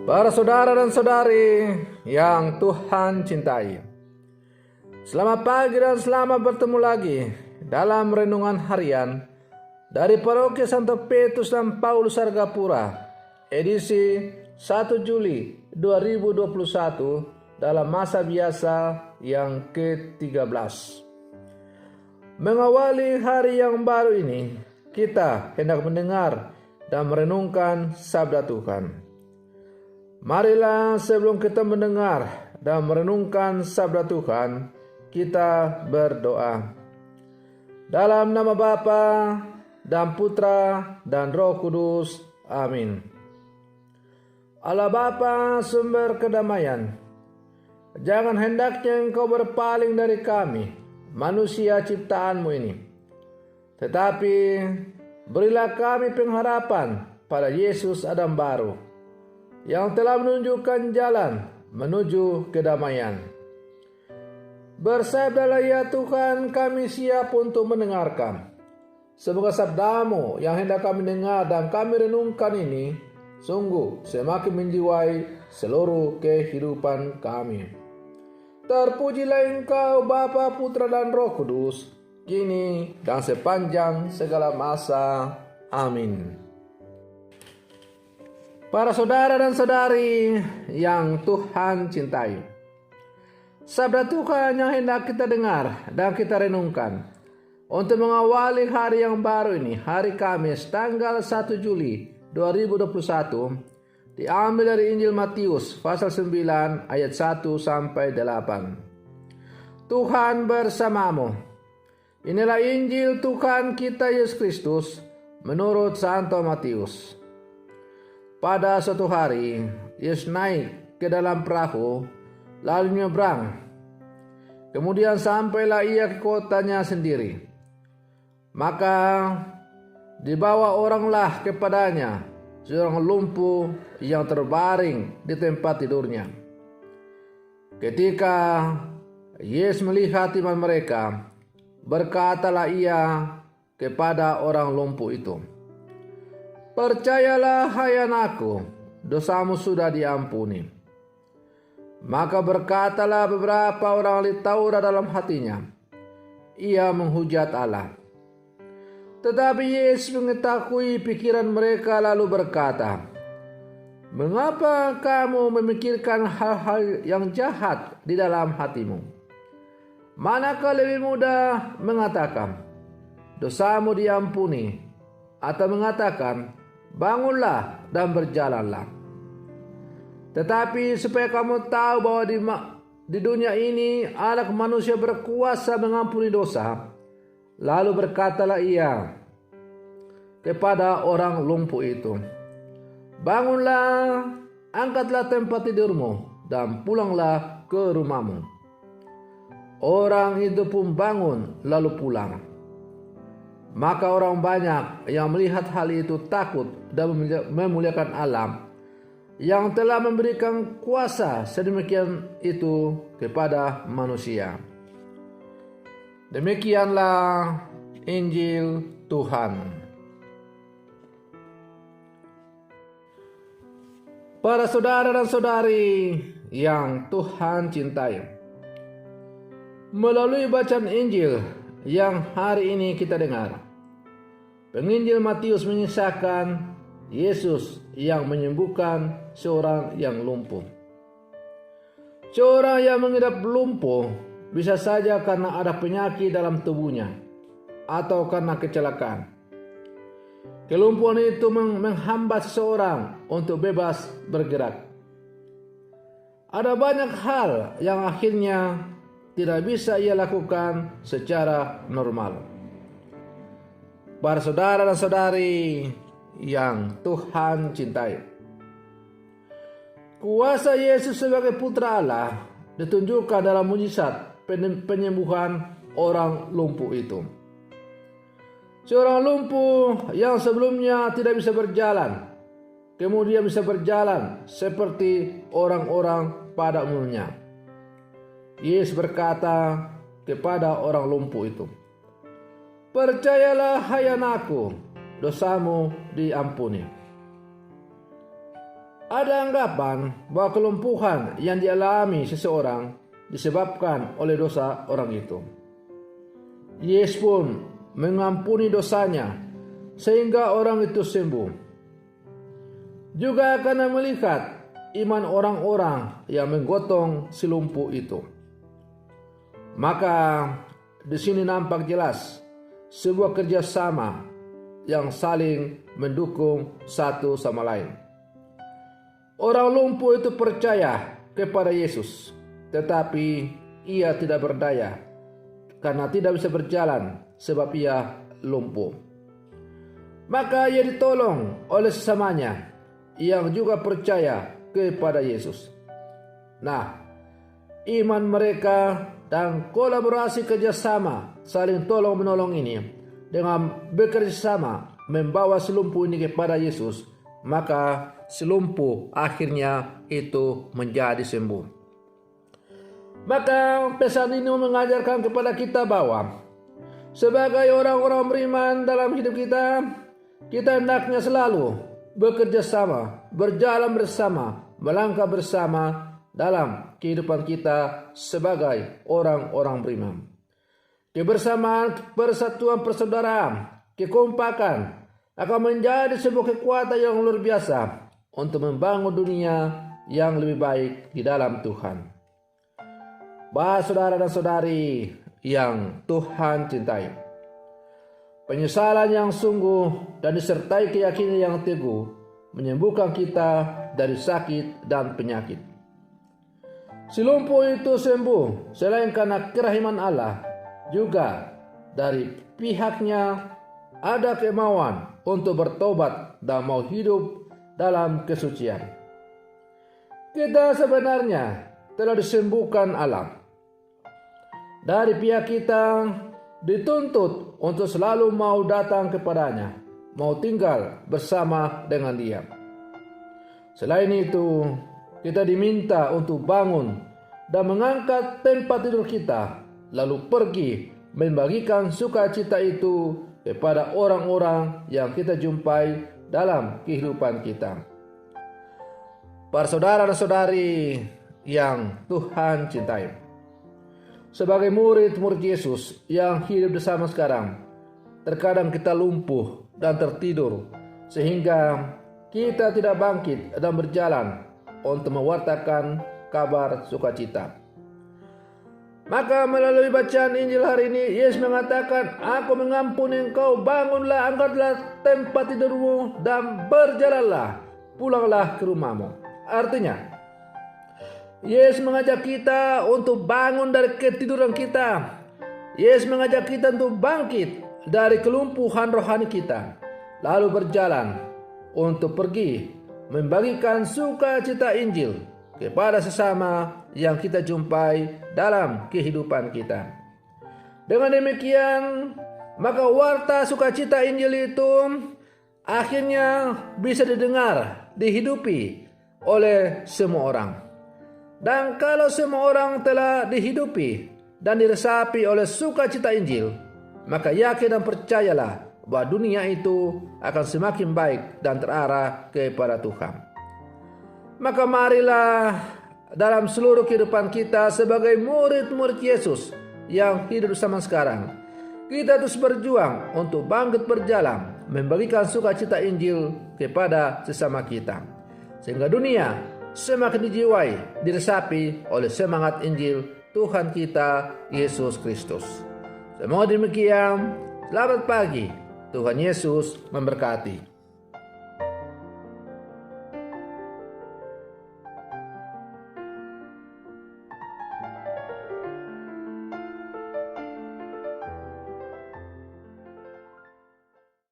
Para saudara dan saudari yang Tuhan cintai, selamat pagi dan selamat bertemu lagi dalam renungan harian dari Paroki Santo Petrus dan Paulus Argapura, edisi 1 Juli 2021 dalam masa biasa yang ke-13. Mengawali hari yang baru ini, kita hendak mendengar dan merenungkan sabda Tuhan. Marilah sebelum kita mendengar dan merenungkan sabda Tuhan, kita berdoa. Dalam nama Bapa dan Putra dan Roh Kudus. Amin. Allah Bapa, sumber kedamaian, jangan hendaknya Engkau berpaling dari kami, manusia ciptaan-Mu ini. Tetapi berilah kami pengharapan pada Yesus Adam baru, yang telah menunjukkan jalan menuju kedamaian. Bersabdalah ya Tuhan, kami siap untuk mendengarkan. Semoga sabda-Mu yang hendak kami dengar dan kami renungkan ini sungguh semakin menjiwai seluruh kehidupan kami. Terpujilah Engkau Bapa, Putra dan Roh Kudus, kini dan sepanjang segala masa. Amin. Para saudara dan saudari yang Tuhan cintai, sabda Tuhan yang hendak kita dengar dan kita renungkan untuk mengawali hari yang baru ini, hari Kamis tanggal 1 Juli 2021, diambil dari Injil Matius pasal 9 ayat 1 sampai 8. Tuhan bersamamu. Inilah Injil Tuhan kita Yesus Kristus menurut Santo Matius. Pada suatu hari, Yesus naik ke dalam perahu, lalu nyebrang. Kemudian sampailah ia ke kotanya sendiri. Maka dibawa oranglah kepadanya seorang lumpuh yang terbaring di tempat tidurnya. Ketika Yesus melihat iman mereka, berkatalah ia kepada orang lumpuh itu, "Percayalah hai anakku, dosamu sudah diampuni." Maka berkatalah beberapa orang ahli Taurat dalam hatinya, ia menghujat Allah. Tetapi Yesus mengetahui pikiran mereka lalu berkata, "Mengapa kamu memikirkan hal-hal yang jahat di dalam hatimu? Manakah lebih mudah mengatakan, dosamu diampuni, atau mengatakan, bangunlah dan berjalanlah? Tetapi supaya kamu tahu bahwa di dunia ini Anak Manusia berkuasa mengampuni dosa." Lalu berkatalah ia kepada orang lumpuh itu, "Bangunlah, angkatlah tempat tidurmu dan pulanglah ke rumahmu." Orang itu pun bangun lalu pulang. Maka orang banyak yang melihat hal itu takut dan memuliakan Allah yang telah memberikan kuasa sedemikian itu kepada manusia. Demikianlah Injil Tuhan. Para saudara dan saudari yang Tuhan cintai, melalui bacaan Injil yang hari ini kita dengar, penginjil Matius mengisahkan Yesus yang menyembuhkan seorang yang lumpuh. Seorang yang mengidap lumpuh bisa saja karena ada penyakit dalam tubuhnya atau karena kecelakaan. Kelumpuhan itu menghambat seseorang untuk bebas bergerak. Ada banyak hal yang akhirnya tidak bisa ia lakukan secara normal. Para saudara dan saudari yang Tuhan cintai, kuasa Yesus sebagai Putra Allah ditunjukkan dalam mujizat penyembuhan orang lumpuh itu. Seorang lumpuh yang sebelumnya tidak bisa berjalan, kemudian bisa berjalan seperti orang-orang pada umumnya. Yesus berkata kepada orang lumpuh itu, "Percayalah hai anakku, dosamu diampuni." Ada anggapan bahwa kelumpuhan yang dialami seseorang disebabkan oleh dosa orang itu. Yesus pun mengampuni dosanya sehingga orang itu sembuh. Juga karena melihat iman orang-orang yang menggotong si lumpuh itu. Maka di sini nampak jelas sebuah kerjasama yang saling mendukung satu sama lain. Orang lumpuh itu percaya kepada Yesus, tetapi ia tidak berdaya karena tidak bisa berjalan sebab ia lumpuh. Maka ia ditolong oleh sesamanya yang juga percaya kepada Yesus. Nah, iman mereka dan kolaborasi kerjasama saling tolong menolong ini dengan bekerja sama membawa si lumpuh ini kepada Yesus, maka si lumpuh akhirnya itu menjadi sembuh. Maka pesan ini mengajarkan kepada kita bahwa sebagai orang-orang beriman dalam hidup kita hendaknya selalu bekerja sama, berjalan bersama, melangkah bersama dalam kehidupan kita sebagai orang-orang beriman. Kebersamaan, persatuan persaudaraan, kekompakan akan menjadi sebuah kekuatan yang luar biasa untuk membangun dunia yang lebih baik di dalam Tuhan. Bapak, saudara dan saudari yang Tuhan cintai, penyesalan yang sungguh dan disertai keyakinan yang teguh menyembuhkan kita dari sakit dan penyakit. Si lumpuh itu sembuh selain karena kerahiman Allah, juga dari pihaknya ada kemauan untuk bertobat dan mau hidup dalam kesucian. Kita sebenarnya telah disembuhkan Allah. Dari pihak kita dituntut untuk selalu mau datang kepadanya, mau tinggal bersama dengan Dia. Selain itu, kita diminta untuk bangun dan mengangkat tempat tidur kita, lalu pergi membagikan sukacita itu kepada orang-orang yang kita jumpai dalam kehidupan kita. Para saudara dan saudari yang Tuhan cintai, sebagai murid-murid Yesus yang hidup bersama sekarang, terkadang kita lumpuh dan tertidur sehingga kita tidak bangkit dan berjalan untuk mewartakan kabar sukacita. Maka melalui bacaan Injil hari ini, Yesus mengatakan, "Aku mengampuni engkau, bangunlah, angkatlah tempat tidurmu, dan berjalanlah, pulanglah ke rumahmu." Artinya, Yesus mengajak kita untuk bangun dari ketiduran kita. Yesus mengajak kita untuk bangkit dari kelumpuhan rohani kita, lalu berjalan untuk pergi membagikan sukacita Injil kepada sesama yang kita jumpai dalam kehidupan kita. Dengan demikian, maka warta sukacita Injil itu akhirnya bisa didengar, dihidupi oleh semua orang. Dan kalau semua orang telah dihidupi dan diresapi oleh sukacita Injil, maka yakin dan percayalah bahwa dunia itu akan semakin baik dan terarah kepada Tuhan. Maka marilah dalam seluruh kehidupan kita sebagai murid-murid Yesus yang hidup bersama sekarang, kita terus berjuang untuk bangkit berjalan, membagikan sukacita Injil kepada sesama kita, sehingga dunia semakin dijiwai, diresapi oleh semangat Injil Tuhan kita Yesus Kristus. Semoga demikian. Selamat pagi. Tuhan Yesus memberkati.